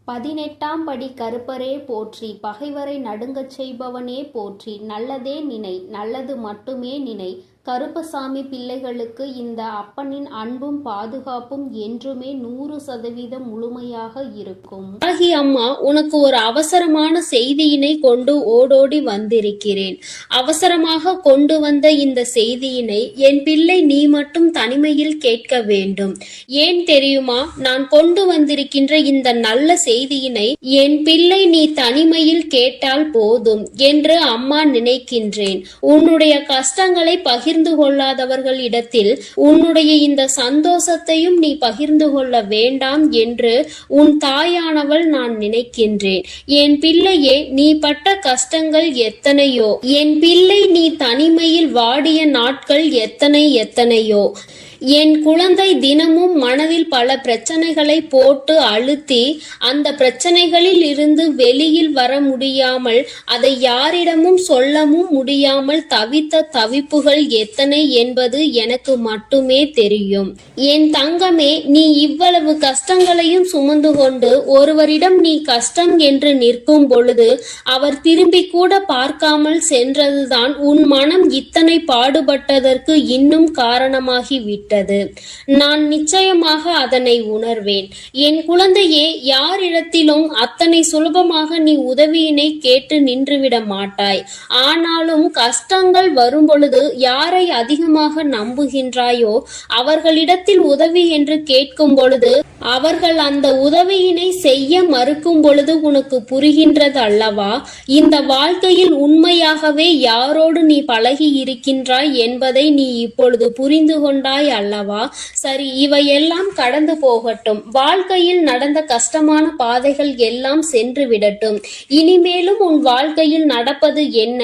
18ஆம் படி கருப்பரே போற்றி, பகைவரை நடுங்கச் செய்பவனே போற்றி, நல்லதே நினை, நல்லது மட்டுமே நினை. கருப்பசாமி பிள்ளைகளுக்கு இந்த அப்பனின் அன்பும் பாதுகாப்பும் என்றுமே 100% முழுமையாக இருக்கும். ஆகி அம்மா, உனக்கு ஒரு அவசரமான செய்தியினை கொண்டு ஓடோடி வந்திருக்கிறேன். அவசரமாக கொண்டு வந்த இந்த செய்தியினை என் பிள்ளை நீ மட்டும் தனிமையில் கேட்க வேண்டும். ஏன் தெரியுமா? நான் கொண்டு வந்திருக்கின்ற இந்த நல்ல செய்தியினை என் பிள்ளை நீ தனிமையில் கேட்டால் போதும் என்று அம்மா நினைக்கின்றேன். உன்னுடைய கஷ்டங்களை பகிர்ந்து கொள்ளாதவர்களிடத்தில் உன்னுடைய இந்த சந்தோஷத்தையும் நீ பகிர்ந்து கொள்ள வேண்டாம் என்று உன் தாயானவள் நான் நினைக்கின்றேன். என் பிள்ளையே, நீ பட்ட கஷ்டங்கள் எத்தனையோ, என் பிள்ளை நீ தனிமையில் வாடிய நாட்கள் எத்தனையோ. என் குழந்தை தினமும் மனதில் பல பிரச்சனைகளை போட்டு அழுத்தி அந்த பிரச்சனைகளில் இருந்து வெளியில் வர முடியாமல், அதை யாரிடமும் சொல்லவும் முடியாமல் தவித்த தவிப்புகள் எத்தனை என்பது எனக்கு மட்டுமே தெரியும். என் தங்கமே, நீ இவ்வளவு கஷ்டங்களையும் சுமந்து கொண்டு ஒருவரிடம் நீ கஷ்டம் என்று நிற்கும் பொழுது அவர் திரும்பி கூட பார்க்காமல் சென்றதுதான் உன் மனம் இத்தனை பாடுபட்டதற்கு இன்னும் காரணமாகிவிட்டது. நான் நிச்சயமாக அதனை உணர்வேன். என் குழந்தையே, யாரிடத்திலும் அத்தனை சுலபமாக நீ உதவியினை கேட்டு நின்றுவிட மாட்டாய். ஆனாலும் கஷ்டங்கள் வரும் பொழுது யாரை அதிகமாக நம்புகின்றாயோ அவர்களிடத்தில் உதவி என்று கேட்கும் பொழுது அவர்கள் அந்த உதவியினை செய்ய மறுக்கும் பொழுது உனக்கு புரிகின்றது அல்லவா? இந்த வாழ்க்கையில் உண்மையாகவே யாரோடு நீ பழகி இருக்கின்றாய் என்பதை நீ இப்பொழுது புரிந்து கொண்டாய் அல்லவா? சரி, இவையெல்லாம் கடந்து போகட்டும். வாழ்க்கையில் நடந்த கஷ்டமான பாதைகள் எல்லாம் சென்று விடட்டும். இனிமேலும் உன் வாழ்க்கையில் நடப்பது என்ன,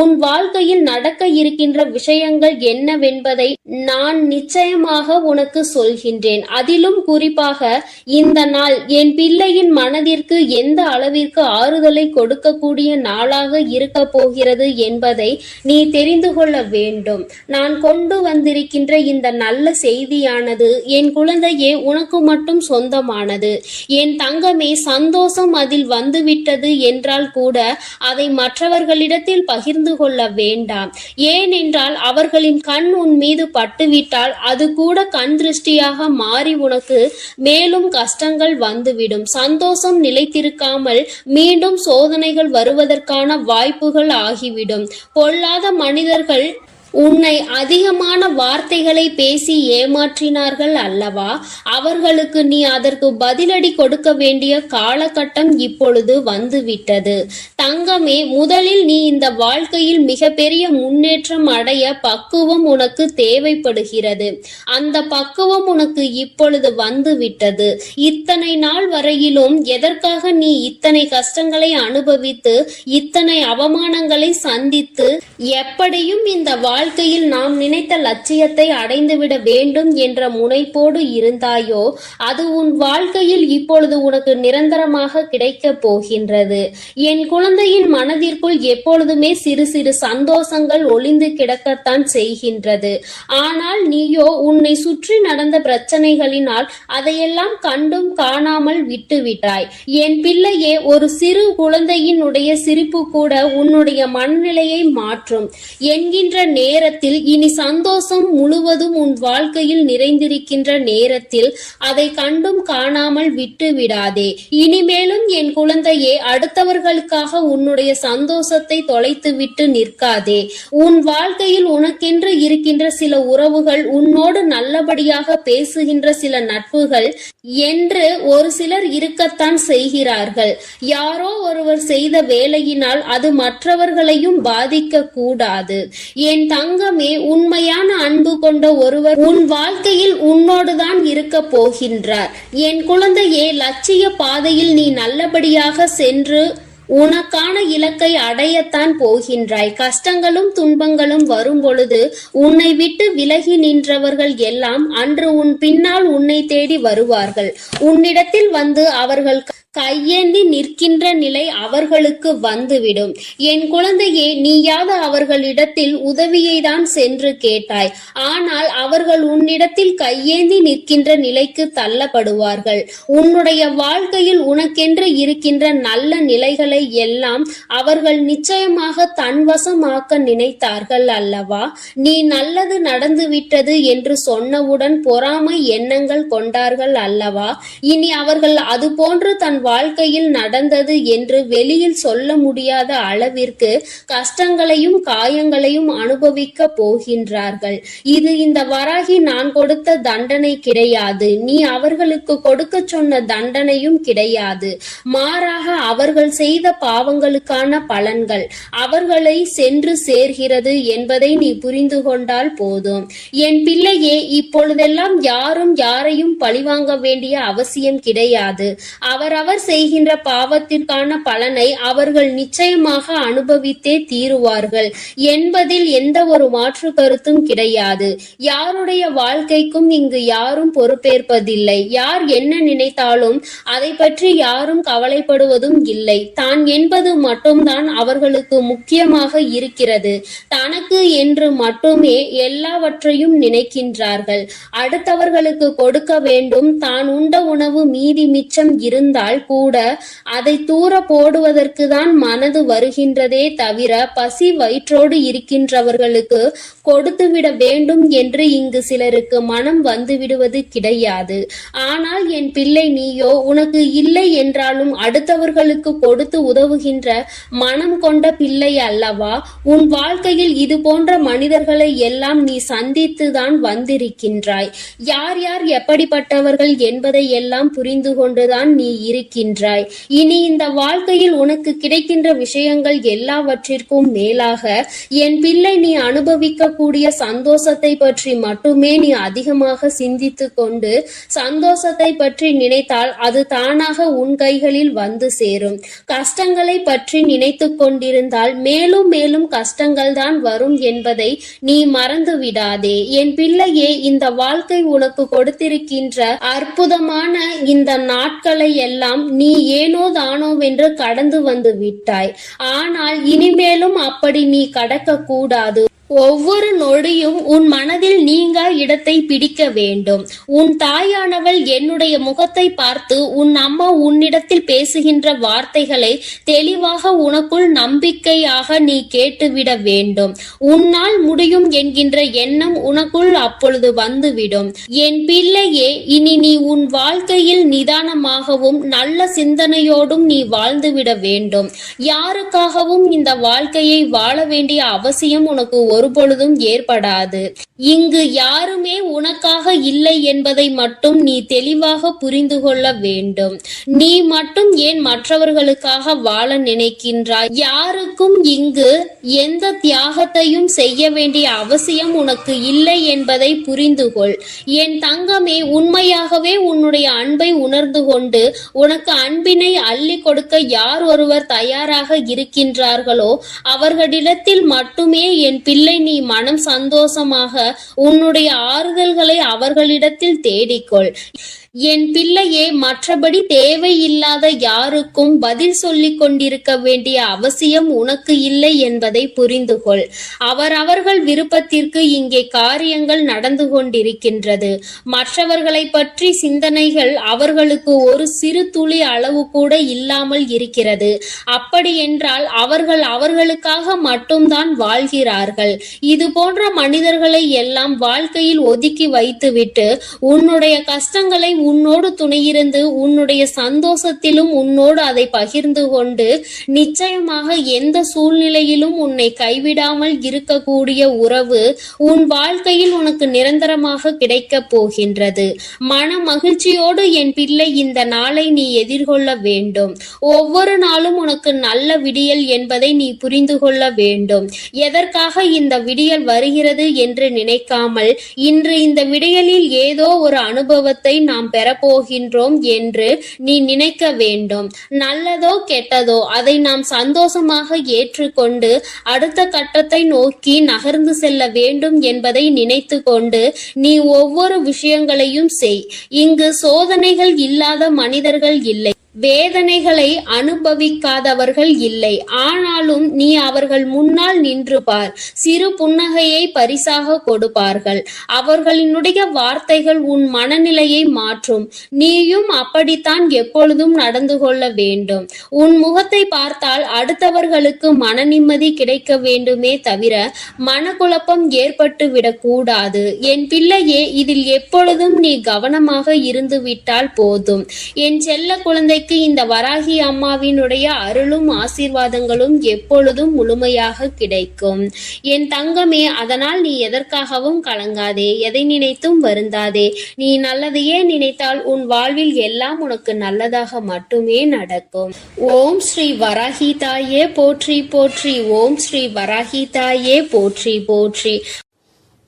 உன் வாழ்க்கையில் நடக்க இருக்கின்ற விஷயங்கள் என்னவென்பதை நான் நிச்சயமாக உனக்கு சொல்கின்றேன். அதிலும் குறிப்பாக இந்த நாள் என் பிள்ளையின் மனதிற்கு எந்த அளவிற்கு ஆறுதலை கொடுக்கக்கூடிய நாளாக இருக்க போகிறது என்பதை நீ தெரிந்து கொள்ள வேண்டும். நான் கொண்டு வந்திருக்கின்ற இந்த நல்ல செய்தியானது என் குழந்தையே உனக்கு மட்டும் சொந்தமானது. என் தங்கமே, சந்தோஷம் அதில் வந்துவிட்டது என்றால் கூட அதை மற்றவர்களிடத்தில் பகிர்ந்து கொள்ள வேண்டாம். ஏனென்றால் அவர்களின் கண் உன் மீது பட்டுவிட்டால் அது கூட கண் திருஷ்டியாக மாறி உனக்கு மேலும் கஷ்டங்கள் வந்துவிடும். சந்தோஷம் நிலைத்திருக்காமல் மீண்டும் சோதனைகள் வருவதற்கான வாய்ப்புகள் ஆகிவிடும். பொல்லாத மனிதர்கள் உன்னை அதிகமான வார்த்தைகளை பேசி ஏமாற்றினார்கள் அல்லவா? அவர்களுக்கு நீ அதற்கு பதிலடி கொடுக்க வேண்டிய காலகட்டம் இப்பொழுது வந்துவிட்டது. தங்கமே, முதலில் நீ இந்த வாழ்க்கையில் மிகப்பெரிய முன்னேற்றம் அடைய பக்குவம் உனக்கு தேவைப்படுகிறது. அந்த பக்குவம் உனக்கு இப்பொழுது வந்துவிட்டது. இத்தனை நாள் வரையிலும் எதற்காக நீ இத்தனை கஷ்டங்களை அனுபவித்து இத்தனை அவமானங்களை சந்தித்து எப்படியும் இந்த வாழ்க்கையில் நாம் நினைத்த லட்சியத்தை அடைந்துவிட வேண்டும் என்ற முனைப்போடு இருந்தாயோ, அது உன் வாழ்க்கையில் இப்பொழுது உனக்கு நிரந்தரமாக கிடைக்க போகின்றது. என் குழந்தையின் மனதிற்குள் எப்பொழுதுமே சிறு சிறு சந்தோஷங்கள் ஒளிந்து கிடக்கத்தான் செய்கின்றது. ஆனால் நீயோ உன்னை சுற்றி நடந்த பிரச்சனைகளினால் அதையெல்லாம் கண்டும் காணாமல் விட்டுவிட்டாய். என் பிள்ளையே, ஒரு சிறு குழந்தையினுடைய சிரிப்பு கூட உன்னுடைய மனநிலையை மாற்றும் என்கின்ற நேரத்தில் இனி சந்தோஷம் முழுவதும் உன் வாழ்க்கையில் நிறைந்திருக்கின்ற நேரத்தில் அதை கண்டும் காணாமல் விட்டு விடாதே. இனிமேலும் என் குழந்தையே, அடுத்தவர்களுக்காக உன்னுடைய சந்தோஷத்தை தொலைத்து விட்டு நிற்காதே. உன் வாழ்க்கையில் உனக்கென்று இருக்கின்ற சில உறவுகள், உன்னோடு நல்லபடியாக பேசுகின்ற சில நட்புகள் என்று ஒரு சிலர் இருக்கத்தான் செய்கிறார்கள். யாரோ ஒருவர் செய்த வேலையினால் அது மற்றவர்களையும் பாதிக்க கூடாது. என் தங்கமே, உண்மையான அன்பு கொண்ட ஒருவர் உன் வாழ்க்கையில் உன்னோடுதான் இருக்க போகின்றார். என் குழந்தையே, லட்சிய பாதையில் நீ நல்லபடியாக சென்று உனக்கான இலக்கை அடையத்தான் போகின்றாய். கஷ்டங்களும் துன்பங்களும் வரும் பொழுது உன்னை விட்டு விலகி நின்றவர்கள் எல்லாம் அன்று உன் பின்னால் உன்னை தேடி வருவார்கள். உன்னிடத்தில் வந்து அவர்கள் கையேந்தி நிற்கின்ற நிலை அவர்களுக்கு வந்துவிடும். என் குழந்தையே, நீயாவது அவர்களிடத்தில் உதவியை தான் சென்று கேட்டாய். ஆனால் அவர்கள் உன்னிடத்தில் கையேந்தி நிற்கின்ற நிலைக்கு தள்ளப்படுவார்கள். உன்னுடைய வாழ்க்கையில் உனக்கென்று இருக்கின்ற நல்ல நிலைகளை எல்லாம் அவர்கள் நிச்சயமாக தன்வசமாக்க நினைத்தார்கள் அல்லவா? நீ நல்லது நடந்துவிட்டது என்று சொன்னவுடன் பொறாமை எண்ணங்கள் கொண்டார்கள் அல்லவா? இனி அவர்கள் அது போன்று தன் வாழ்க்கையில் நடந்தது என்று வெளியில் சொல்ல முடியாத அளவிற்கு கஷ்டங்களையும் காயங்களையும் அனுபவிக்க போகின்றார்கள். இது இந்த வராகி நான் கொடுத்த தண்டனை கிடையாது. நீ அவர்களுக்கு கொடுக்க சொன்ன தண்டனையும் கிடையாது. மாறாக அவர்கள் செய்த பாவங்களுக்கான பலன்கள் அவர்களை சென்று சேர்கிறது என்பதை நீ புரிந்து கொண்டால் போதும். என் பிள்ளையே, இப்பொழுதெல்லாம் யாரும் யாரையும் பழிவாங்க வேண்டிய அவசியம் கிடையாது. அவரவர் செய்கின்ற பாவத்திற்கான பலனை அவர்கள் நிச்சயமாக அனுபவித்தே தீருவார்கள் என்பதில் எந்த ஒரு மாற்று கருத்தும் கிடையாது. யாருடைய வாழ்க்கைக்கும் இங்கு யாரும் பொறுப்பேற்பதில்லை. யார் என்ன நினைத்தாலும் அதை பற்றி யாரும் கவலைப்படுவதும் இல்லை. தான் என்பது மட்டும்தான் அவர்களுக்கு முக்கியமாக இருக்கிறது. தனக்கு என்று மட்டுமே எல்லாவற்றையும் நினைக்கின்றார்கள். அடுத்தவர்களுக்கு கொடுக்க வேண்டும். தான் உண்ட உணவு மீதி மிச்சம் இருந்தால் கூட அதை தூர போடுவதற்கு தான் மனது வருகின்றதே தவிர பசி வயிற்றோடு இருக்கின்றவர்களுக்கு கொடுத்துவிட வேண்டும் என்று இங்கு சிலருக்கு மனம் வந்துவிடுவது கிடையாது. ஆனால் என் பிள்ளை, நீயோ உனக்கு இல்லை என்றாலும் அடுத்தவர்களுக்கு கொடுத்து உதவுகின்ற மனம் கொண்ட பிள்ளை அல்லவா? உன் வாழ்க்கையில் இது போன்ற மனிதர்களை எல்லாம் நீ சந்தித்துதான் வந்திருக்கின்றாய். யார் யார் எப்படிப்பட்டவர்கள் என்பதை எல்லாம் புரிந்து கொண்டுதான் நீ இருக்கின்றாய். இனி இந்த வாழ்க்கையில் உனக்கு கிடைக்கின்ற விஷயங்கள் எல்லாவற்றிற்கும் மேலாக என் பிள்ளை, நீ அனுபவிக்கக்கூடிய சந்தோஷத்தை பற்றி மட்டுமே நீ அதிகமாக சிந்தித்து கொண்டு சந்தோஷத்தை பற்றி நினைத்தால் அது தானாக உன் கைகளில் வந்து சேரும். கஷ்டங்களை பற்றி நினைத்து கொண்டிருந்தால் மேலும் மேலும் கஷ்டங்கள் தான் வரும் என்பதை நீ மறந்து விடாதே. என் பிள்ளையே, இந்த வாழ்க்கை உனக்கு கொடுத்திருக்கின்ற அற்புதமான இந்த நாட்களை எல்லாம் நீ ஏனோ தானோவென்று கடந்து வந்து விட்டாய். ஆனால் இனிமேலும் அப்படி நீ கடக்க கூடாது. ஒவ்வொரு நொடியும் உன் மனதில் நீங்கா இடத்தை பிடிக்க வேண்டும். உன் தாயானவள் என்னுடைய முகத்தை பார்த்து உன் அம்மா உன்னிடத்தில் பேசுகின்ற வார்த்தைகளை தெளிவாக உனக்குள் நம்பிக்கையாக நீ கேட்டுவிட வேண்டும். உன்னால் முடியும் என்கின்ற எண்ணம் உனக்குள் அப்பொழுது வந்துவிடும். என் பிள்ளையே, இனி நீ உன் வாழ்க்கையில் நிதானமாகவும் நல்ல சிந்தனையோடும் நீ வாழ்ந்துவிட வேண்டும். யாருக்காகவும் இந்த வாழ்க்கையை வாழ வேண்டிய அவசியம் உனக்கு ஒருபொழுதும் ஏற்படாது. இங்கு யாருமே உனக்காக இல்லை என்பதை மட்டும் நீ தெளிவாக புரிந்து கொள்ள வேண்டும். நீ மட்டும் ஏன் மற்றவர்களுக்காக வாழ நினைக்கின்றாய்? யாருக்கும் இங்கு எந்த தியாகத்தையும் செய்ய வேண்டிய அவசியம் உனக்கு இல்லை என்பதை புரிந்து கொள். என் தங்கமே, உண்மையாகவே உன்னுடைய அன்பை உணர்ந்து கொண்டு உனக்கு அன்பினை அள்ளி கொடுக்க யார் ஒருவர் தயாராக இருக்கின்றார்களோ அவர்களிடத்தில் மட்டுமே என் பிள்ளை நீ மனம் சந்தோஷமாக உன்னுடைய ஆறுதல்களை அவர்களிடத்தில் தேடிக்கொள். என் பிள்ளையே, மற்றபடி தேவையில்லாத யாருக்கும் பதில் சொல்லிக் கொண்டிருக்க வேண்டிய அவசியம் உனக்கு இல்லை என்பதை புரிந்து கொள். அவரவர்கள் விருப்பத்திற்கு இங்கே காரியங்கள் நடந்து கொண்டிருக்கின்றது. மற்றவர்களை பற்றி சிந்தனைகள் அவர்களுக்கு ஒரு சிறு துளி அளவு கூட இல்லாமல் இருக்கிறது. அப்படி என்றால் அவர்கள் அவர்களுக்காக மட்டும்தான் வாழ்கிறார்கள். இது போன்ற மனிதர்களை எல்லாம் வாழ்க்கையில் ஒதுக்கி வைத்துவிட்டு உன்னுடைய கஷ்டங்களை உன்னோடு துணையிருந்து உன்னுடைய சந்தோஷத்திலும் உன்னோடு அதை பகிர்ந்து கொண்டு நிச்சயமாக எந்த சூழ்நிலையிலும் உன்னை கைவிடாமல் இருக்கக்கூடிய உறவு உன் வாழ்க்கையில் உனக்கு நிரந்தரமாக கிடைக்கப் போகின்றது. மன மகிழ்ச்சியோடு என் பிள்ளை இந்த நாளை நீ எதிர்கொள்ள வேண்டும். ஒவ்வொரு நாளும் உனக்கு நல்ல விடியல் என்பதை நீ புரிந்து கொள்ள வேண்டும். எதற்காக இந்த விடியல் வருகிறது என்று நினைக்காமல் இன்று இந்த விடியலில் ஏதோ ஒரு அனுபவத்தை நாம் பெறப்போகின்றோம் என்று நீ நினைக்க வேண்டும். நல்லதோ கெட்டதோ அதை நாம் சந்தோஷமாக ஏற்றுக்கொண்டு அடுத்த கட்டத்தை நோக்கி நகர்ந்து செல்ல வேண்டும் என்பதை நினைத்து கொண்டு நீ ஒவ்வொரு விஷயங்களையும் செய். இங்கு சோதனைகள் இல்லாத மனிதர்கள் இல்லை. வேதனைகளை அனுபவிக்காதவர்கள் இல்லை. ஆனாலும் நீ அவர்கள் முன்னால் நின்று பார். சிறு புன்னகையை பரிசாக கொடுப்பார்கள். அவர்களினுடைய வார்த்தைகள் உன் மனநிலையை மாற்றும். நீயும் அப்படித்தான் எப்பொழுதும் நடந்து கொள்ள வேண்டும். உன் முகத்தை பார்த்தால் அடுத்தவர்களுக்கு மன நிம்மதி கிடைக்க வேண்டுமே தவிர மனக்குழப்பம் ஏற்பட்டு விடக்கூடாது. என் பிள்ளையே, இதில் எப்பொழுதும் நீ கவனமாக இருந்து விட்டால் போதும். என் செல்ல குழந்தை இந்த வராகி அம்மாவினுடைய அருளும் ஆசீர்வாதங்களும் எப்பொழுதும் முழுமையாக கிடைக்கும். என் தங்கமே, அதனால் நீ எதற்காகவும் கலங்காதே, எதை நினைத்தும் வருந்தாதே. நீ நல்லதையே நினைத்தால் உன் வாழ்வில் எல்லாம் உனக்கு நல்லதாக மட்டுமே நடக்கும். ஓம் ஸ்ரீ வராகி தாயே போற்றி போற்றி. ஓம் ஸ்ரீ வராகி தாயே போற்றி போற்றி.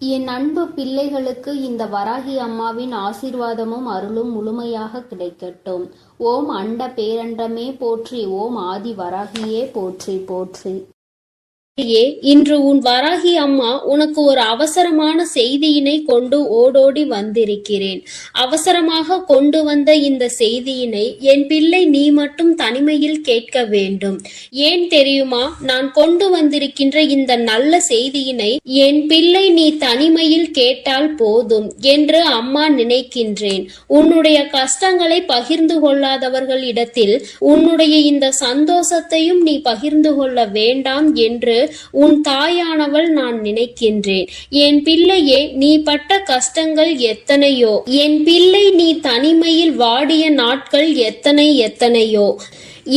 என் அன்பு பிள்ளைகளுக்கு இந்த வராகி அம்மாவின் ஆசீர்வாதமும் அருளும் முழுமையாக கிடைக்கட்டும். ஓம் அண்ட பேரண்டமே போற்றி. ஓம் ஆதி வராகியே போற்றி போற்றி. இன்று உன் வராகி அம்மா உனக்கு ஒரு அவசரமான செய்தியினை கொண்டு ஓடோடி வந்திருக்கிறேன். அவசரமாக கொண்டு வந்த இந்த செய்தியினை என் பிள்ளை நீ மட்டும் தனிமையில் கேட்க வேண்டும். ஏன் தெரியுமா? நான் கொண்டு வந்திருக்கின்ற இந்த நல்ல செய்தியினை என் பிள்ளை நீ தனிமையில் கேட்டால் போதும் என்று அம்மா நினைக்கின்றேன். உன்னுடைய கஷ்டங்களை பகிர்ந்து கொள்ளாதவர்களிடத்தில் உன்னுடைய இந்த சந்தோஷத்தையும் நீ பகிர்ந்து கொள்ள வேண்டாம் என்று உன் தாயானவள் நான் நினைக்கின்றேன். என் பிள்ளையே, நீ பட்ட கஷ்டங்கள் எத்தனையோ. என் பிள்ளை நீ தனிமையில் வாடிய நாட்கள் எத்தனையோ.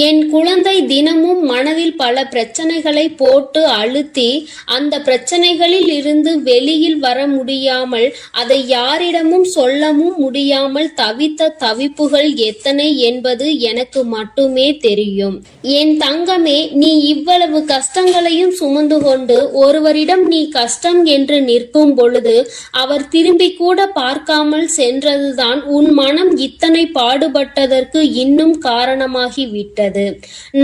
என் குழந்தை தினமும் மனதில் பல பிரச்சனைகளை போட்டு அழுத்தி அந்த பிரச்சனைகளில் இருந்து வெளியில் வர முடியாமல் அதை யாரிடமும் சொல்லவும் முடியாமல் தவித்த தவிப்புகள் எத்தனை என்பது எனக்கு மட்டுமே தெரியும். என் தங்கமே, நீ இவ்வளவு கஷ்டங்களையும் சுமந்து கொண்டு ஒருவரிடம் நீ கஷ்டம் என்று நிற்கும் பொழுது அவர் திரும்பி கூட பார்க்காமல் சென்றதுதான் உன் மனம் இத்தனை பாடுபட்டதற்கு இன்னும் காரணமாகி விட்டது.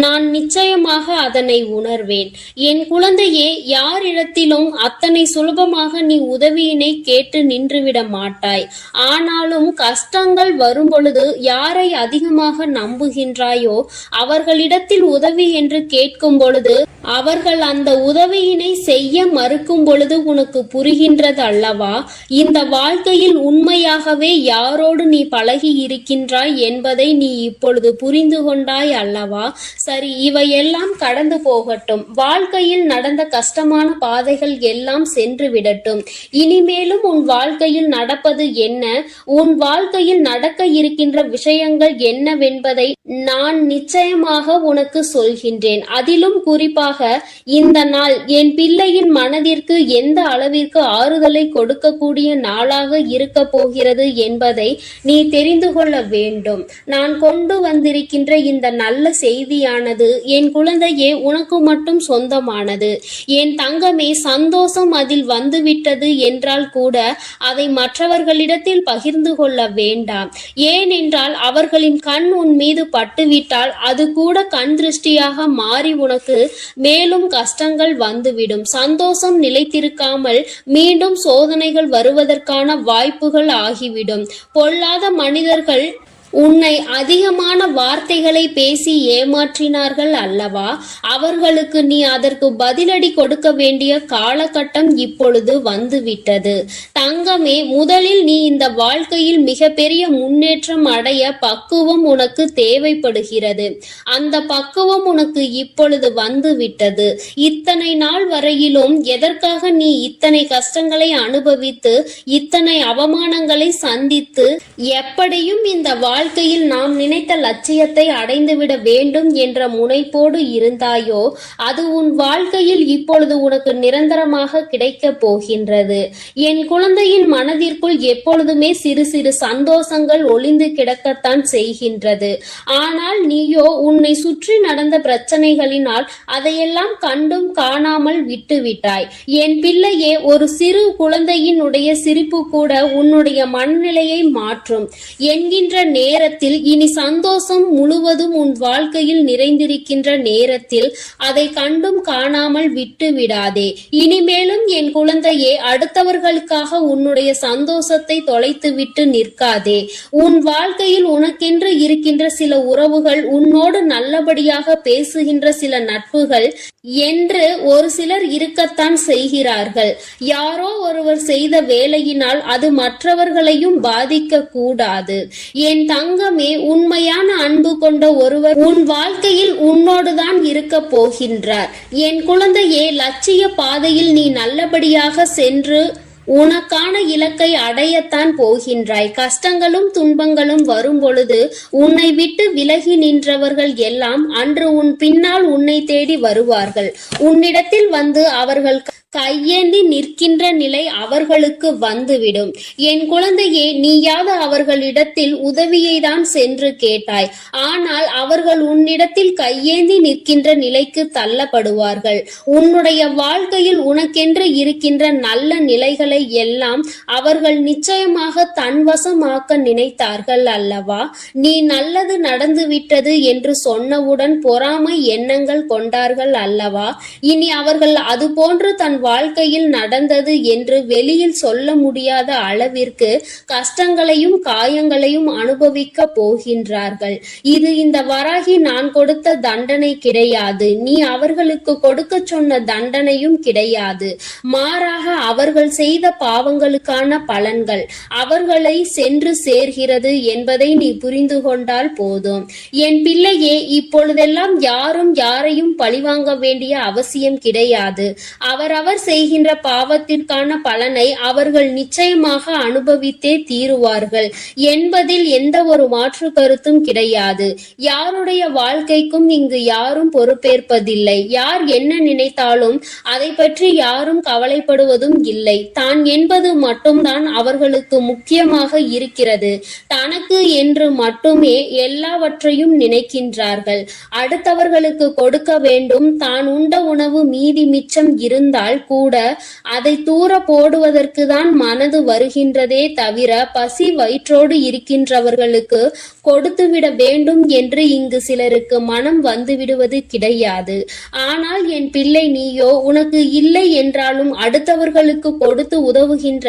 நான் நிச்சயமாக அதனை உணர்வேன். என் குழந்தையே, யாரிடத்திலும் அத்தனை சுலபமாக நீ உதவியினை கேட்டு நின்றுவிட மாட்டாய். ஆனாலும் கஷ்டங்கள் வரும் பொழுது யாரை அதிகமாக நம்புகின்றாயோ அவர்களிடத்தில் உதவி என்று கேட்கும் பொழுது அவர்கள் அந்த உதவியினை செய்ய மறுக்கும் பொழுது உனக்கு புரிகின்றது அல்லவா? இந்த வாழ்க்கையில் உண்மையாகவே யாரோடு நீ பழகி இருக்கின்றாய் என்பதை நீ இப்பொழுது புரிந்து கொண்டாய் அல்லவா? சரி, இவையெல்லாம் கடந்து போகட்டும். வாழ்க்கையில் நடந்த கஷ்டமான பாதைகள் எல்லாம் சென்று விடட்டும். இனிமேலும் உன் வாழ்க்கையில் நடப்பது என்ன, உன் வாழ்க்கையில் நடக்க இருக்கின்ற விஷயங்கள் என்னவென்பதை நான் நிச்சயமாக உனக்கு சொல்கின்றேன். அதிலும் குறிப்பாக இந்த நாள் என் பிள்ளையின் மனதிற்கு எந்த அளவிற்கு ஆறுதலை கொடுக்கக்கூடிய நாளாக இருக்க போகிறது என்பதை நீ தெரிந்து கொள்ள வேண்டும். நான் கொண்டு வந்திருக்கின்ற இந்த நல்ல செய்தியானது என் குழந்தையே உனக்கு மட்டும் சொந்தமானது. என் தங்கமே, சந்தோஷம் அதில் வந்துவிட்டது என்றால் கூட அதை மற்றவர்களிடத்தில் பகிர்ந்து கொள்ள வேண்டாம். ஏனென்றால் அவர்களின் கண் உன் மீது பட்டுவிட்டால் அது கூட கண் திருஷ்டியாக மாறி உனக்கு மேலும் கஷ்டங்கள் வந்துவிடும். சந்தோஷம் நிலைத்திருக்காமல் மீண்டும் சோதனைகள் வருவதற்கான வாய்ப்புகள் ஆகிவிடும். பொல்லாத மனிதர்கள் உன்னை அதிகமான வார்த்தைகளை பேசி ஏமாற்றினார்கள் அல்லவா? அவர்களுக்கு நீ அதற்கு பதிலடி கொடுக்க வேண்டிய காலகட்டம் இப்பொழுது வந்துவிட்டது. தங்கமே, முதலில் நீ இந்த வாழ்க்கையில் மிகப்பெரிய முன்னேற்றம் அடைய பக்குவம் உனக்கு தேவைப்படுகிறது. அந்த பக்குவம் உனக்கு இப்பொழுது வந்துவிட்டது. இத்தனை நாள் வரையிலும் எதற்காக நீ இத்தனை கஷ்டங்களை அனுபவித்து இத்தனை அவமானங்களை சந்தித்து எப்படியும் இந்த வாழ்க்கையில் நாம் நினைத்த லட்சியத்தை அடைந்துவிட வேண்டும் என்ற முனைப்போடு இருந்தாயோ அது உன் வாழ்க்கையில் இப்பொழுது உனக்கு நிரந்தரமாக கிடைக்கப் போகின்றது. என் குழந்தையின் மனதிற்குள் எப்பொழுதுமே சிறு சிறு சந்தோஷங்கள் ஒளிந்து கிடக்கத்தான் செய்கின்றது. ஆனால் நீயோ உன்னை சுற்றி நடந்த பிரச்சனைகளினால் அதையெல்லாம் கண்டும் காணாமல் விட்டுவிட்டாய். என் பிள்ளையே, ஒரு சிறு குழந்தையினுடைய சிரிப்பு கூட உன்னுடைய மனநிலையை மாற்றும் என்கின்ற நேரத்தில் இனி சந்தோஷம் முழுவதும் உன் வாழ்க்கையில் நிறைந்திருக்கின்ற நேரத்தில் அதை கண்டும் காணாமல் விட்டு விடாதே. இனிமேலும் என் குழந்தையே, அடுத்தவர்களுக்காக உன்னுடைய சந்தோஷத்தை தொலைத்து விட்டு நிற்காதே. உன் வாழ்க்கையில் உனக்கென்று இருக்கின்ற சில உறவுகள், உன்னோடு நல்லபடியாக பேசுகின்ற சில நட்புகள் என்று ஒரு சிலர் இருக்கத்தான் செய்கிறார்கள். யாரோ ஒருவர் செய்த வேலையினால் அது மற்றவர்களையும் பாதிக்க கூடாது. என் தங்கமே, உண்மையான அன்பு கொண்ட ஒருவர் உன் வாழ்க்கையில் உன்னோடுதான் இருக்க போகின்றார். என் குழந்தையே, லட்சிய பாதையில் நீ நல்லபடியாக சென்று உனக்கான இலக்கை அடையத்தான் போகின்றாய். கஷ்டங்களும் துன்பங்களும் வரும் பொழுது உன்னை விட்டு விலகி நின்றவர்கள் எல்லாம் அன்று உன் பின்னால் உன்னை தேடி வருவார்கள். உன்னிடத்தில் வந்து அவர்கள் கையேந்தி நிற்கின்ற நிலை அவர்களுக்கு வந்துவிடும். என் குழந்தையே, நீயாவது அவர்களிடத்தில் உதவியை தான் சென்று கேட்டாய். ஆனால் அவர்கள் உன்னிடத்தில் கையேந்தி நிற்கின்ற நிலைக்கு தள்ளப்படுவார்கள். உன்னுடைய வாழ்க்கையில் உனக்கென்று இருக்கின்ற நல்ல நிலைகளை எல்லாம் அவர்கள் நிச்சயமாக தன்வசமாக்க நினைத்தார்கள் அல்லவா? நீ நல்லது நடந்துவிட்டது என்று சொன்னவுடன் பொறாமை எண்ணங்கள் கொண்டார்கள் அல்லவா? இனி அவர்கள் அது போன்று தன் வாழ்க்கையில் நடந்தது என்று வெளியில் சொல்ல முடியாத அளவிற்கு கஷ்டங்களையும் காயங்களையும் அனுபவிக்க போகின்றார்கள். இது இந்த வராகி நான் கொடுத்த தண்டனை கிடையாது. நீ அவர்களுக்கு கொடுக்க சொன்ன தண்டனையும் கிடையாது. மாறாக அவர்கள் செய்த பாவங்களுக்கான பலன்கள் அவர்களை சென்று சேர்கிறது என்பதை நீ புரிந்து கொண்டால் போதும். என் பிள்ளையே, இப்பொழுதெல்லாம் யாரும் யாரையும் பழிவாங்க வேண்டிய அவசியம் கிடையாது. அவரவர் செய்கின்ற பாவத்திற்கான பலனை அவர்கள் நிச்சயமாக அனுபவித்தே தீருவார்கள் என்பதில் எந்த ஒரு மாற்று கருத்தும் கிடையாது. யாருடைய வாழ்க்கைக்கும் இங்கு யாரும் பொறுப்பேற்பதில்லை. யார் என்ன நினைத்தாலும் அதை பற்றி யாரும் கவலைப்படுவதும் இல்லை. தான் என்பது மட்டும்தான் அவர்களுக்கு முக்கியமாக இருக்கிறது. தனக்கு என்று மட்டுமே எல்லாவற்றையும் நினைக்கின்றார்கள். அடுத்தவர்களுக்கு கொடுக்க வேண்டும். தான் உண்ட உணவு மீதி மிச்சம் இருந்தால் கூட அதை தூர போடுவதற்கு தான் மனது வருகின்றதே தவிர பசி வயிற்றோடு இருக்கின்றவர்களுக்கு கொடுத்துவிட வேண்டும் என்று இங்கு சிலருக்கு மனம் வந்துவிடுவது கிடையாது. ஆனால் என் பிள்ளை, நீயோ உனக்கு இல்லை என்றாலும் அடுத்தவர்களுக்கு கொடுத்து உதவுகின்ற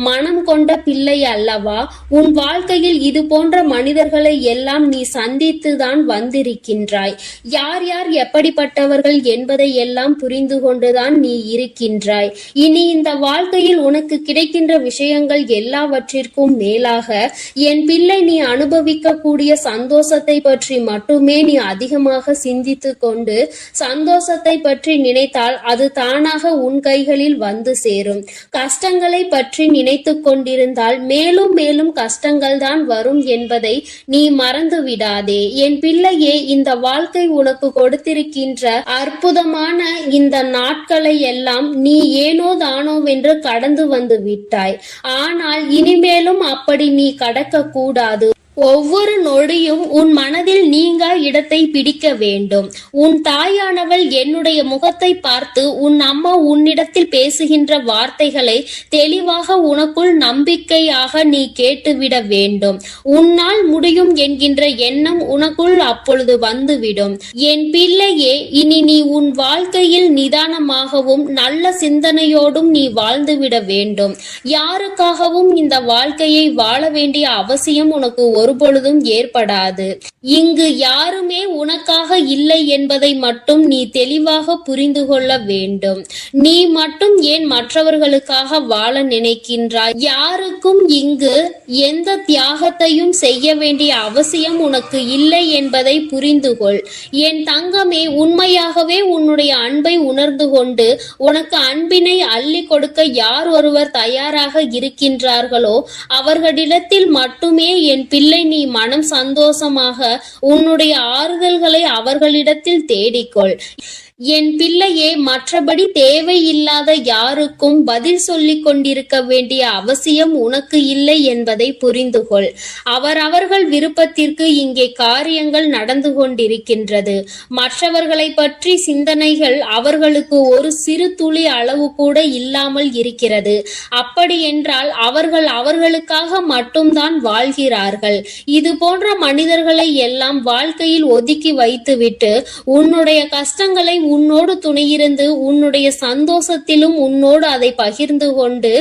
மனம் கொண்ட பிள்ளை அல்லவா? உன் வாழ்க்கையில் இது போன்ற மனிதர்களை எல்லாம் நீ சந்தித்துதான் வந்திருக்கின்றாய். யார் யார் எப்படிப்பட்டவர்கள் என்பதை எல்லாம் புரிந்து கொண்டுதான் நீ இருக்கின்றாய். இனி இந்த வாழ்க்கையில் உனக்கு கிடைக்கின்ற விஷயங்கள் எல்லாவற்றிற்கும் மேலாக என் பிள்ளை, நீ அனுபவிக்க கூடிய சந்தோஷத்தை பற்றி மட்டுமே நீ அதிகமாக சிந்தித்து கொண்டு சந்தோஷத்தை பற்றி நினைத்தால் அது தானாக உன் கைகளில் வந்து சேரும். கஷ்டங்களை பற்றி நினைத்து கொண்டிருந்தால் மேலும் மேலும் கஷ்டங்கள் தான் வரும் என்பதை நீ மறந்து விடாதே. என் பிள்ளையே, இந்த வாழ்க்கை உனக்கு கொடுத்திருக்கின்ற அற்புதமான இந்த நாட்களை எல்லாம் நீ ஏனோ தானோவென்று கடந்து வந்து விட்டாய். ஆனால் இனிமேலும் அப்படி நீ கடக்க கூடாது. ஒவ்வொரு நொடியும் உன் மனதில் நீங்கா இடத்தை பிடிக்க வேண்டும். உன் தாயானவள் என்னுடைய முகத்தை பார்த்து உன் அம்மா உன்னிடத்தில் பேசுகின்ற வார்த்தைகளை தெளிவாக உனக்குள் நம்பிக்கையாக நீ கேட்டுவிட வேண்டும். உன்னால் முடியும் என்கின்ற எண்ணம் உனக்குள் அப்பொழுது வந்துவிடும். என் பிள்ளையே, இனி நீ உன் வாழ்க்கையில் நிதானமாகவும் நல்ல சிந்தனையோடும் நீ வாழ்ந்துவிட வேண்டும். யாருக்காகவும் இந்த வாழ்க்கையை வாழ வேண்டிய அவசியம் உனக்கு ஒருபொழுதும் ஏற்படாது. இங்கு யாருமே உனக்காக இல்லை என்பதை மட்டும் நீ தெளிவாக புரிந்து கொள்ள வேண்டும். நீ மட்டும் ஏன் மற்றவர்களுக்காக வாழ நினைக்கின்றாய்? யாருக்கும் இங்கு எந்த தியாகத்தையும் செய்ய வேண்டிய அவசியம் உனக்கு இல்லை என்பதை புரிந்து கொள். என் தங்கமே, உண்மையாகவே உன்னுடைய அன்பை உணர்ந்து கொண்டு உனக்கு அன்பினை அள்ளி கொடுக்க யார் ஒருவர் தயாராக இருக்கின்றார்களோ அவர்களிடத்தில் மட்டுமே என் பிள்ளை நீ மனம் சந்தோஷமாக உன்னுடைய ஆறுதல்களை அவர்களிடத்தில் தேடிக்கொள். என் பிள்ளையே, மற்றபடி தேவையில்லாத யாருக்கும் பதில் சொல்லிக் கொண்டிருக்க வேண்டிய அவசியம் உனக்கு இல்லை என்பதை புரிந்து கொள். அவரவர்கள் விருப்பத்திற்கு இங்கே காரியங்கள் நடந்து கொண்டிருக்கின்றது. மற்றவர்களை பற்றி சிந்தனைகள் அவர்களுக்கு ஒரு சிறு துளி அளவு கூட இல்லாமல் இருக்கிறது. அப்படி என்றால் அவர்கள் அவர்களுக்காக மட்டும்தான் வாழ்கிறார்கள். இது போன்ற மனிதர்களை எல்லாம் வாழ்க்கையில் ஒதுக்கி வைத்துவிட்டு உன்னுடைய கஷ்டங்களை உன்னோடு துணையிருந்து உன்னுடைய சந்தோஷத்திலும் உன்னோடு அதை பகிர்ந்து கொண்டு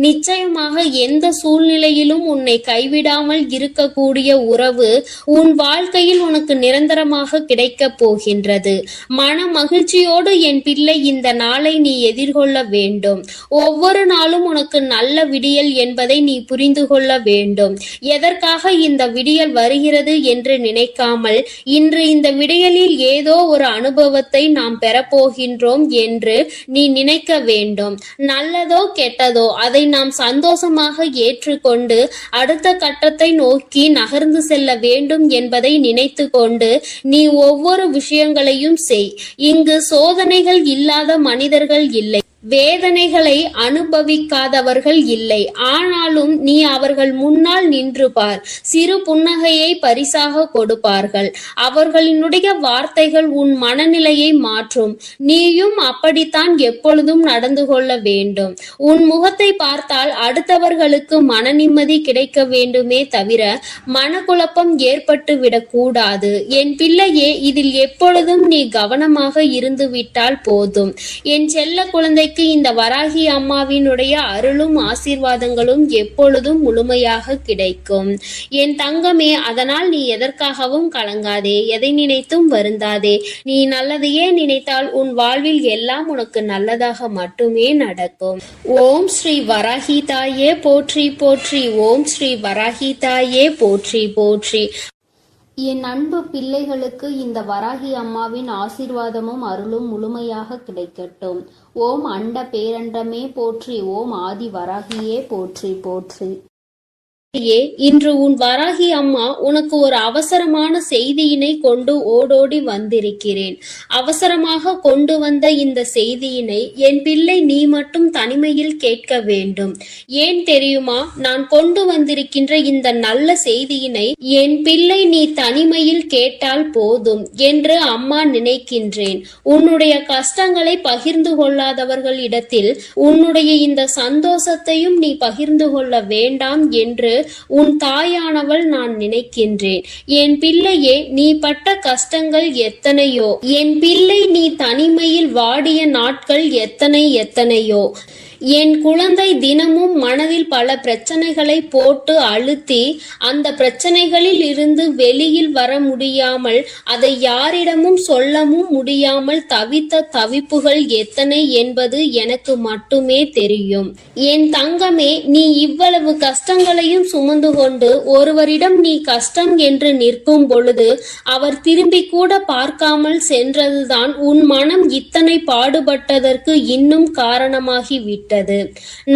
நிச்சயமாக எந்த சூழ்நிலையிலும் உன்னை கைவிடாமல் இருக்கக்கூடிய உறவு உன் வாழ்க்கையில் உனக்கு நிரந்தரமாக கிடைக்கப் போகின்றது. மன மகிழ்ச்சியோடு என் பிள்ளை இந்த நாளை நீ எதிர்கொள்ள வேண்டும். ஒவ்வொரு நாளும் உனக்கு நல்ல விடியல் என்பதை நீ புரிந்து கொள்ள வேண்டும். எதற்காக இந்த விடியல் வருகிறது என்று நினைக்காமல் இன்று இந்த விடியலில் ஏதோ ஒரு அனுபவத்தை நாம் பெறப்போகின்றோம் என்று நீ நினைக்க வேண்டும். நல்லதோ கெட்டதோ அதை நாம் சந்தோஷமாக ஏற்றுக்கொண்டு அடுத்த கட்டத்தை நோக்கி நகர்ந்து செல்ல வேண்டும் என்பதை நினைத்து கொண்டு நீ ஒவ்வொரு விஷயங்களையும் செய். இங்கு சோதனைகள் இல்லாத மனிதர்கள் இல்லை, வேதனைகளை அனுபவிக்காதவர்கள் இல்லை. ஆனாலும் நீ அவர்கள் முன்னால் நின்று பார். சிறு புன்னகையை பரிசாக கொடுப்பார்கள். அவர்களினுடைய வார்த்தைகள் உன் மனநிலையை மாற்றும். நீயும் அப்படித்தான் எப்பொழுதும் நடந்து கொள்ள வேண்டும். உன் முகத்தை பார்த்தால் அடுத்தவர்களுக்கு மன நிம்மதி கிடைக்க வேண்டுமே தவிர மனக்குழப்பம் ஏற்பட்டு விடக்கூடாது. என் பிள்ளையே, இதில் எப்பொழுதும் நீ கவனமாக இருந்து விட்டால் போதும். என் செல்ல குழந்தை இந்த வராகி அம்மாவினுடைய அருளும் ஆசீர்வாதங்களும் எப்பொழுதும் முழுமையாக கிடைக்கும். என் தங்கமே, அதனால் நீ எதற்காகவும் கலங்காதே, எதை நினைத்தும் வருந்தாதே. நீ நல்லதையே நினைத்தால் உன் வாழ்வில் எல்லாம் உனக்கு நல்லதாக மட்டுமே நடக்கும். ஓம் ஸ்ரீ வராகி தாயே போற்றி போற்றி. ஓம் ஸ்ரீ வராகி தாயே போற்றி போற்றி. என் அன்பு பிள்ளைகளுக்கு இந்த வராகி அம்மாவின் ஆசீர்வாதமும் அருளும் முழுமையாக கிடைக்கட்டும். ஓம் அண்ட பேரண்டமே போற்றி. ஓம் ஆதி வராகியே போற்றி போற்றி. இன்று உன் வராகி அம்மா உனக்கு ஒரு அவசரமான செய்தியினை கொண்டு ஓடோடி வந்திருக்கிறேன். அவசரமாக கொண்டு வந்த இந்த செய்தியினை என் பிள்ளை நீ மட்டும் தனிமையில் கேட்க வேண்டும். ஏன் தெரியுமா? நான் கொண்டு வந்திருக்கின்ற இந்த நல்ல செய்தியினை என் பிள்ளை நீ தனிமையில் கேட்டால் போதும் என்று அம்மா நினைக்கின்றேன். உன்னுடைய கஷ்டங்களை பகிர்ந்து கொள்ளாதவர்கள் இடத்தில் உன்னுடைய இந்த சந்தோஷத்தையும் நீ பகிர்ந்து கொள்ள வேண்டாம் என்று உன் தாயானவள் நான் நினைக்கின்றேன். என் பிள்ளையே, நீ பட்ட கஷ்டங்கள் எத்தனையோ, என் பிள்ளை நீ தனிமையில் வாடிய நாட்கள் எத்தனையோ. என் குழந்தை தினமும் மனதில் பல பிரச்சனைகளை போட்டு அழுத்தி அந்த பிரச்சனைகளில் இருந்து வெளியில் வர முடியாமல் அதை யாரிடமும் சொல்லவும் முடியாமல் தவித்த தவிப்புகள் எத்தனை என்பது எனக்கு மட்டுமே தெரியும். என் தங்கமே, நீ இவ்வளவு கஷ்டங்களையும் சுமந்து கொண்டு ஒருவரிடம் நீ கஷ்டம் என்று நிற்கும் பொழுது அவர் திரும்பி கூட பார்க்காமல் சென்றதுதான் உன் மனம் இத்தனை பாடுபட்டதற்கு இன்னும் காரணமாகிவிட்டது.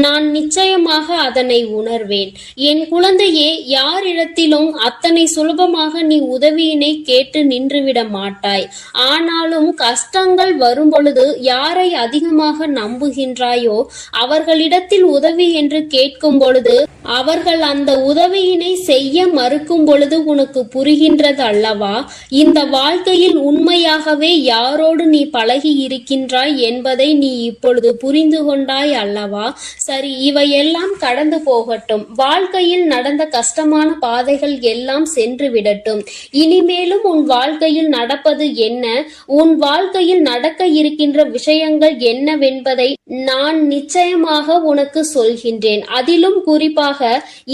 நான் நிச்சயமாக அதனை உணர்வேன். என் குழந்தையே, யாரிடத்திலும் அத்தனை சுலபமாக நீ உதவியினை கேட்டு நின்றுவிட மாட்டாய். ஆனாலும் கஷ்டங்கள் வரும் பொழுது யாரை அதிகமாக நம்புகின்றாயோ அவர்களிடத்தில் உதவி என்று கேட்கும் பொழுது அவர்கள் அந்த உதவியினை செய்ய மறுக்கும் பொழுது உனக்கு புரிகின்றது அல்லவா? இந்த வாழ்க்கையில் உண்மையாகவே யாரோடு நீ பழகி இருக்கின்றாய் என்பதை நீ இப்பொழுது புரிந்து கொண்டாய் அல்லவா? சரி, இவையெல்லாம் கடந்து போகட்டும். வாழ்க்கையில் நடந்த கஷ்டமான பாதைகள் எல்லாம் சென்று விடட்டும். இனிமேலும் உன் வாழ்க்கையில் நடப்பது என்ன, உன் வாழ்க்கையில் நடக்க இருக்கின்ற விஷயங்கள் என்னவென்பதை நான் நிச்சயமாக உனக்கு சொல்கின்றேன். அதிலும் குறிப்பாக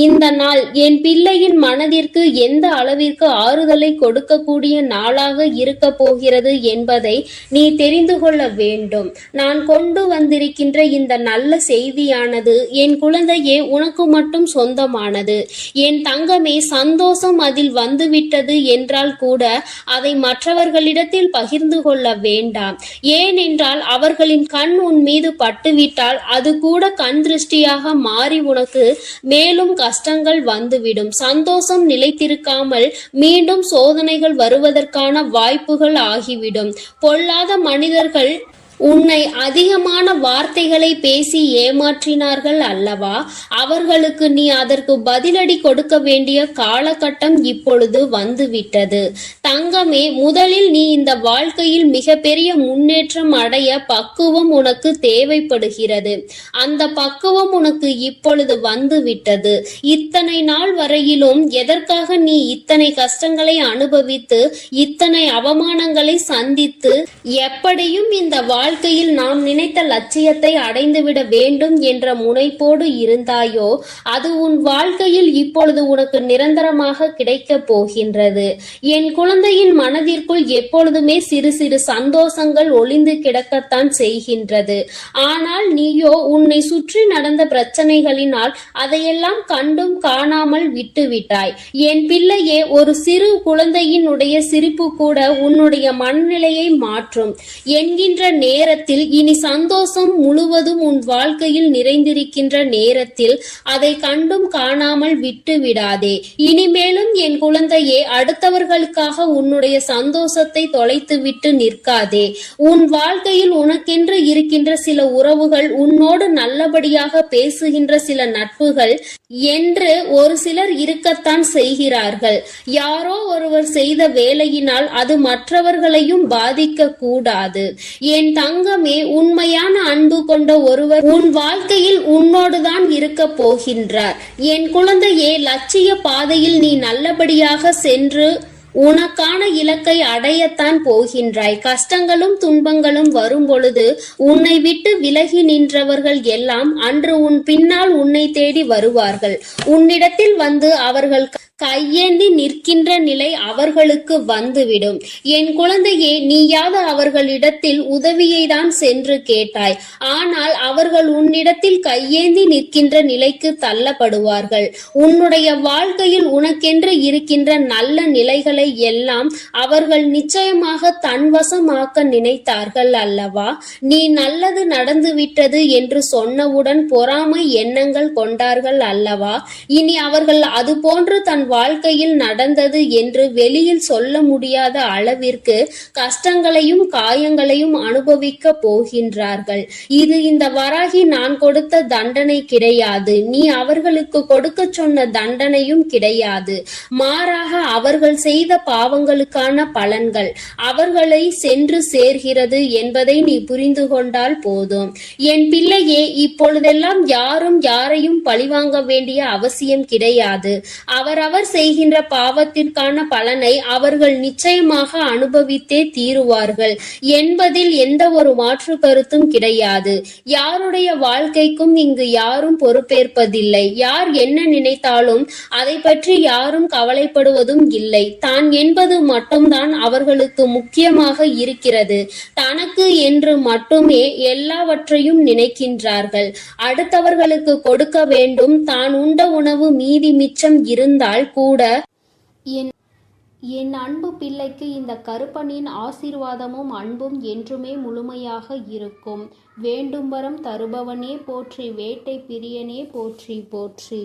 இந்த நாள் என் பிள்ளையின் மனதிற்கு எந்த அளவிற்கு ஆறுதலை கொடுக்கக்கூடிய நாளாக இருக்க போகிறது என்பதை நீ தெரிந்து கொள்ள வேண்டும். நான் கொண்டு வந்திருக்கின்ற இந்த நல்ல நல்ல செய்தியானது என் குழந்தையே உனக்கு மட்டும் சொந்தமானது. என் தங்கமே, சந்தோஷம் அதில் வந்துவிட்டது என்றால் கூட அதை மற்றவர்களிடத்தில் பகிர்ந்து கொள்ள வேண்டாம். ஏனென்றால் அவர்களின் கண் உன் மீது பட்டுவிட்டால் அது கூட கண் திருஷ்டியாக மாறி உனக்கு மேலும் கஷ்டங்கள் வந்துவிடும். சந்தோஷம் நிலைத்திருக்காமல் மீண்டும் சோதனைகள் வருவதற்கான வாய்ப்புகள் ஆகிவிடும். பொல்லாத மனிதர்கள் உன்னை அதிகமான வார்த்தைகளை பேசி ஏமாற்றினார்கள் அல்லவா? அவர்களுக்கு நீ அதற்கு பதிலடி கொடுக்க வேண்டிய காலகட்டம் இப்பொழுது வந்துவிட்டது. தங்கமே, முதலில் நீ இந்த வாழ்க்கையில் மிகப்பெரிய முன்னேற்றம் அடைய பக்குவம் உனக்கு தேவைப்படுகிறது. அந்த பக்குவம் உனக்கு இப்பொழுது வந்துவிட்டது. இத்தனை நாள் வரையிலும் எதற்காக நீ இத்தனை கஷ்டங்களை அனுபவித்து இத்தனை அவமானங்களை சந்தித்து எப்படியும் இந்த வாழ்க்கையில் நாம் நினைத்த லட்சியத்தை அடைந்துவிட வேண்டும் என்ற முனைப்போடு இருந்தாயோ, அது உன் வாழ்க்கையில் இப்பொழுது உனக்கு நிரந்தரமாக கிடைக்கப் போகின்றது. என் குழந்தையின் மனதிற்குள் எப்பொழுதுமே சிறு சிறு சந்தோஷங்கள் ஒளிந்து கிடக்கத்தான் செய்கின்றது. ஆனால் நீயோ உன்னை சுற்றி நடந்த பிரச்சனைகளினால் அதையெல்லாம் கண்டும் காணாமல் விட்டுவிட்டாய். என் பிள்ளையே, ஒரு சிறு குழந்தையினுடைய சிரிப்பு கூட உன்னுடைய மனநிலையை மாற்றும் என்கின்ற நேரத்தில் இனி சந்தோஷம் முழுவதும் உன் வாழ்க்கையில் நிறைந்திருக்கின்ற நேரத்தில் அதை கண்டும் காணாமல் விட்டு விடாதே. இனிமேலும் என் குழந்தையே, அடுத்தவர்களுக்காக உன்னுடைய சந்தோஷத்தை தொலைத்துவிட்டு நிற்காதே. உன் வாழ்க்கையில் உனக்கென்று இருக்கின்ற சில உறவுகள், உன்னோடு நல்லபடியாக பேசுகின்ற சில நட்புகள் என்று ஒரு சிலர் இருக்கத்தான் செய்கிறார்கள். யாரோ ஒருவர் செய்த வேலையினால் அது மற்றவர்களையும் பாதிக்க கூடாது. என் தங்கமே, உண்மையான அன்பு கொண்ட ஒருவர் உன் வாழ்க்கையில் உன்னோடுதான் இருக்க போகின்றார். என் குழந்தையே, லட்சிய பாதையில் நீ நல்லபடியாக சென்று உனக்கான இலக்கை அடையத்தான் போகின்றாய். கஷ்டங்களும் துன்பங்களும் வரும் பொழுது உன்னை விட்டு விலகி நின்றவர்கள் எல்லாம் அன்று உன் பின்னால் உன்னை தேடி வருவார்கள். உன்னிடத்தில் வந்து அவர்கள் கையேந்தி நிற்கின்ற நிலை அவர்களுக்கு வந்துவிடும். என் குழந்தையே, நீயாவது அவர்களிடத்தில் உதவியை தான் சென்று கேட்டாய். ஆனால் அவர்கள் உன்னிடத்தில் கையேந்தி நிற்கின்ற நிலைக்கு தள்ளப்படுவார்கள். உன்னுடைய வாழ்க்கையில் உனக்கென்று இருக்கின்ற நல்ல நிலைகளை எல்லாம் அவர்கள் நிச்சயமாக தன்வசமாக்க நினைத்தார்கள் அல்லவா? நீ நல்லது நடந்துவிட்டது என்று சொன்னவுடன் பொறாமை எண்ணங்கள் கொண்டார்கள் அல்லவா? இனி அவர்கள் அது போன்று தன் வாழ்க்கையில் நடந்தது என்று வெளியில் சொல்ல முடியாத அளவிற்கு கஷ்டங்களையும் காயங்களையும் அனுபவிக்க போகின்றார்கள். இது இந்த வராகி நான் கொடுத்த தண்டனை கிடையாது. நீ அவர்களுக்கு கொடுக்க சொன்ன தண்டனையும் கிடையாது. மாறாக அவர்கள் செய்த பாவங்களுக்கான பலன்கள் அவர்களை சென்று சேர்கிறது என்பதை நீ புரிந்து கொண்டால் போதும். என் பிள்ளையே, இப்பொழுதெல்லாம் யாரும் யாரையும் பழிவாங்க வேண்டிய அவசியம் கிடையாது. அவரவர் செய்கின்ற பாவத்திற்கான பலனை அவர்கள் நிச்சயமாக அனுபவித்தே தீருவார்கள் என்பதில் எந்த ஒரு மாற்று கருத்தும் கிடையாது. யாருடைய வாழ்க்கைக்கும் இங்கு யாரும் பொறுப்பேற்பதில்லை. யார் என்ன நினைத்தாலும் அதை பற்றி யாரும் கவலைப்படுவதும் இல்லை. தான் என்பது மட்டும்தான் அவர்களுக்கு முக்கியமாக இருக்கிறது. தனக்கு என்று மட்டுமே எல்லாவற்றையும் நினைக்கின்றார்கள். அடுத்தவர்களுக்கு கொடுக்க வேண்டும். தான் உண்ட உணவு மீதி மிச்சம் இருந்தால் கூட என் அன்பு பிள்ளைக்கு இந்த கருப்பனின் ஆசீர்வாதமும் அன்பும் என்றுமே முழுமையாக இருக்கும். வேண்டும் வரம் தருபவனே போற்றி, வேட்டை பிரியனே போற்றி போற்றி.